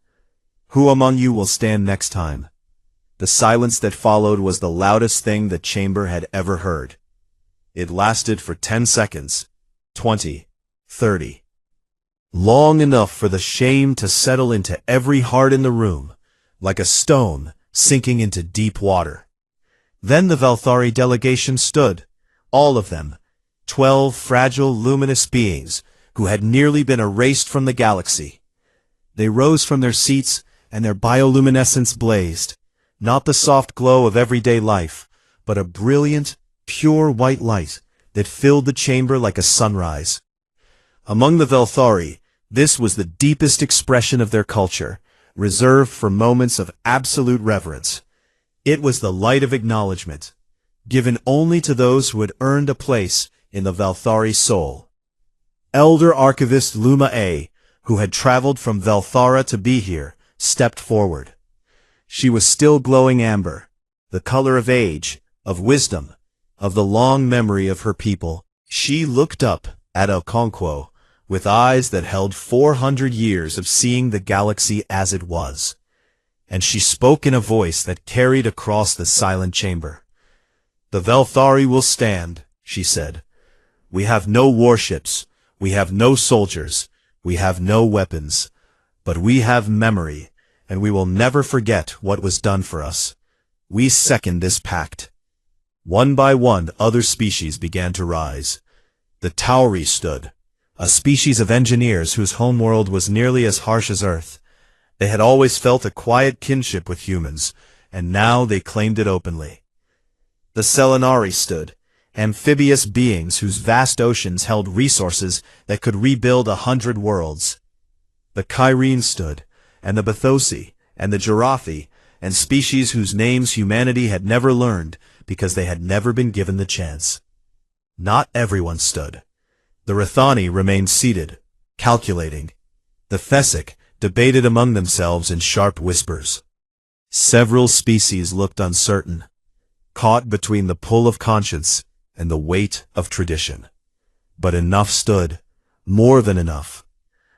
Who among you will stand next time? The silence that followed was the loudest thing the chamber had ever heard. It lasted for 10 seconds, 20, 30. Long enough for the shame to settle into every heart in the room, like a stone sinking into deep water. Then the Velthari delegation stood, all of them, 12 fragile, luminous beings who had nearly been erased from the galaxy. They rose from their seats, and their bioluminescence blazed, not the soft glow of everyday life, but a brilliant, pure white light that filled the chamber like a sunrise. Among the Velthari, this was the deepest expression of their culture, reserved for moments of absolute reverence. It was the light of acknowledgement, given only to those who had earned a place in the Velthari soul. Elder Archivist Luma A, who had traveled from Velthara to be here, stepped forward. She was still glowing amber, the color of age, of wisdom, of the long memory of her people. She looked up at Okonkwo with eyes that held 400 years of seeing the galaxy as it was. And she spoke in a voice that carried across the silent chamber. "The Velthari will stand," she said. "We have no warships, we have no soldiers, we have no weapons, but we have memory, and we will never forget what was done for us. We second this pact." One by one, other species began to rise. The Tauri stood, a species of engineers whose homeworld was nearly as harsh as Earth. They had always felt a quiet kinship with humans, and now they claimed it openly. The Selenari stood, amphibious beings whose vast oceans held resources that could rebuild 100 worlds. The Kyrene stood, and the Bathosi, and the Giraffi, and species whose names humanity had never learned because they had never been given the chance. Not everyone stood. The Rathani remained seated, calculating. The Thesic debated among themselves in sharp whispers. Several species looked uncertain, caught between the pull of conscience and the weight of tradition. But enough stood, more than enough.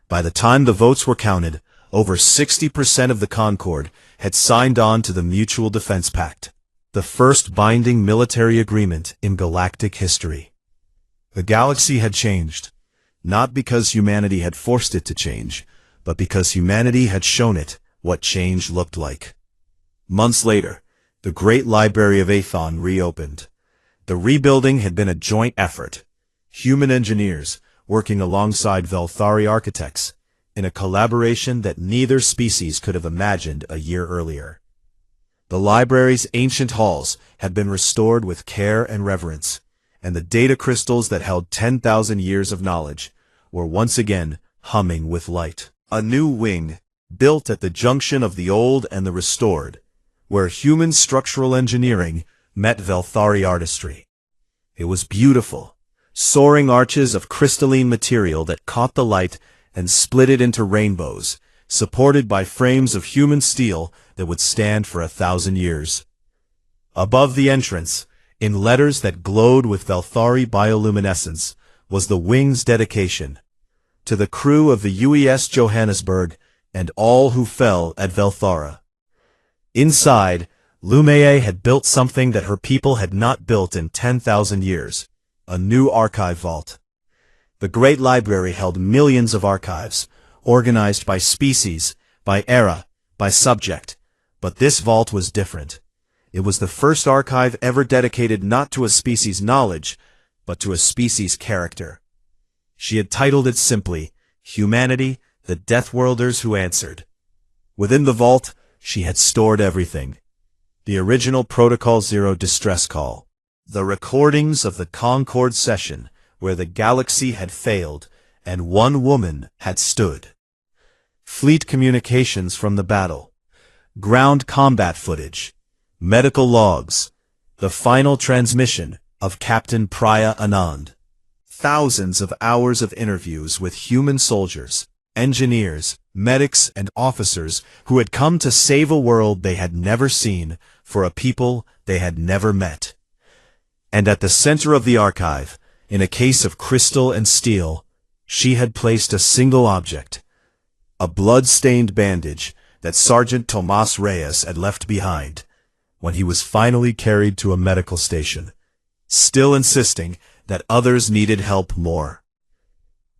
By the time the votes were counted, over 60% of the Concord had signed on to the Mutual Defense Pact, the first binding military agreement in galactic history. The galaxy had changed, not because humanity had forced it to change, but because humanity had shown it what change looked like. Months later, the Great Library of Athon reopened. The rebuilding had been a joint effort, human engineers working alongside Velthari architects, in a collaboration that neither species could have imagined a year earlier. The library's ancient halls had been restored with care and reverence, and the data crystals that held 10,000 years of knowledge were once again humming with light. A new wing, built at the junction of the old and the restored, where human structural engineering met Velthari artistry. It was beautiful, soaring arches of crystalline material that caught the light and split it into rainbows, supported by frames of human steel that would stand for 1,000 years. Above the entrance, in letters that glowed with Velthari bioluminescence, was the wing's dedication. To the crew of the UES Johannesburg and all who fell at Velthara. Inside, Lumea had built something that her people had not built in 10,000 years, a new archive vault. The Great Library held millions of archives, organized by species, by era, by subject, but this vault was different. It was the first archive ever dedicated not to a species' knowledge, but to a species' character. She had titled it simply, Humanity, the Deathworlders Who Answered. Within the vault, she had stored everything. The original Protocol Zero distress call. The recordings of the Concorde session, where the galaxy had failed, and one woman had stood. Fleet communications from the battle. Ground combat footage. Medical logs. The final transmission of Captain Priya Anand. Thousands of hours of interviews with human soldiers, engineers, medics, and officers who had come to save a world they had never seen for a people they had never met. And at the center of the archive, in a case of crystal and steel, she had placed a single object, a blood-stained bandage that Sergeant Tomas Reyes had left behind when he was finally carried to a medical station, still insisting that others needed help more.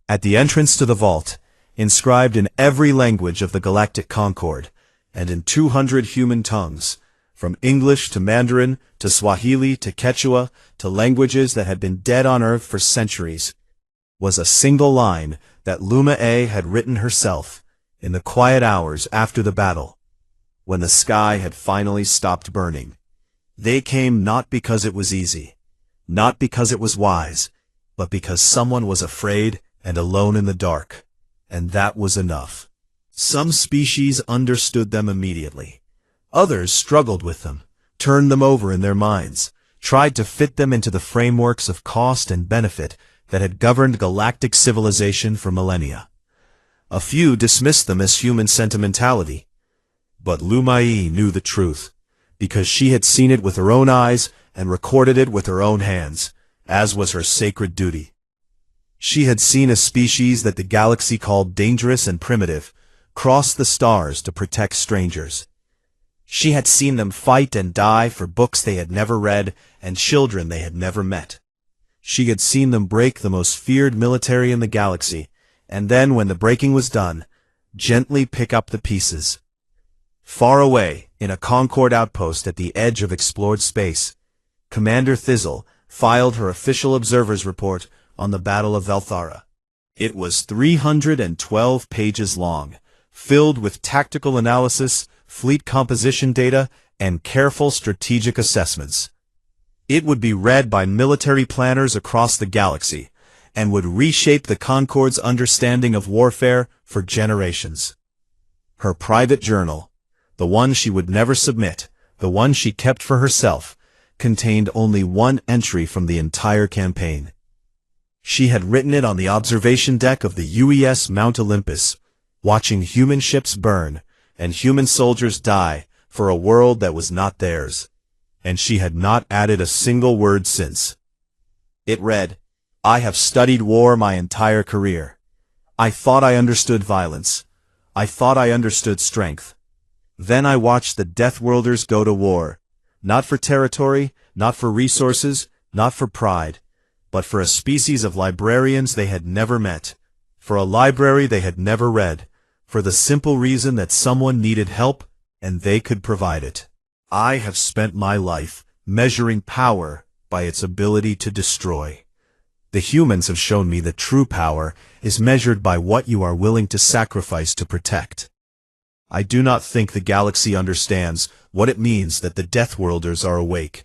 At the entrance to the vault, inscribed in every language of the Galactic Concorde, and in 200 human tongues, from English to Mandarin to Swahili to Quechua to languages that had been dead on Earth for centuries, was a single line that Lumea had written herself in the quiet hours after the battle, when the sky had finally stopped burning. They came not because it was easy, not because it was wise, but because someone was afraid and alone in the dark, and that was enough. Some species understood them immediately. Others struggled with them, turned them over in their minds, tried to fit them into the frameworks of cost and benefit that had governed galactic civilization for millennia. A few dismissed them as human sentimentality. But Lumea knew the truth, because she had seen it with her own eyes and recorded it with her own hands, as was her sacred duty. She had seen a species that the galaxy called dangerous and primitive cross the stars to protect strangers. She had seen them fight and die for books they had never read and children they had never met. She had seen them break the most feared military in the galaxy, and then, when the breaking was done, gently pick up the pieces. Far away, in a Concorde outpost at the edge of explored space, Commander Thizzle filed her official observer's report on the Battle of Velthara. It was 312 pages long, filled with tactical analysis, fleet composition data, and careful strategic assessments. It would be read by military planners across the galaxy, and would reshape the Concorde's understanding of warfare for generations. Her private journal, the one she would never submit, the one she kept for herself, contained only one entry from the entire campaign. She had written it on the observation deck of the UES Mount Olympus, watching human ships burn and human soldiers die for a world that was not theirs, and she had not added a single word since. It read, "I have studied war my entire career. I thought I understood violence. I thought I understood strength. Then I watched the Deathworlders go to war, not for territory, not for resources, not for pride, but for a species of librarians they had never met, for a library they had never read, for the simple reason that someone needed help and they could provide it. I have spent my life measuring power by its ability to destroy. The humans have shown me that true power is measured by what you are willing to sacrifice to protect. I do not think the galaxy understands what it means that the Deathworlders are awake.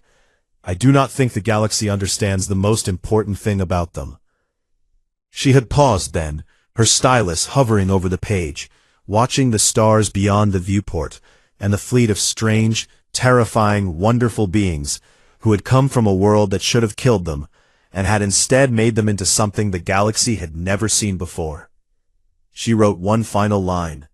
I do not think the galaxy understands the most important thing about them." She had paused then, her stylus hovering over the page, watching the stars beyond the viewport, and the fleet of strange, terrifying, wonderful beings who had come from a world that should have killed them, and had instead made them into something the galaxy had never seen before. She wrote one final line.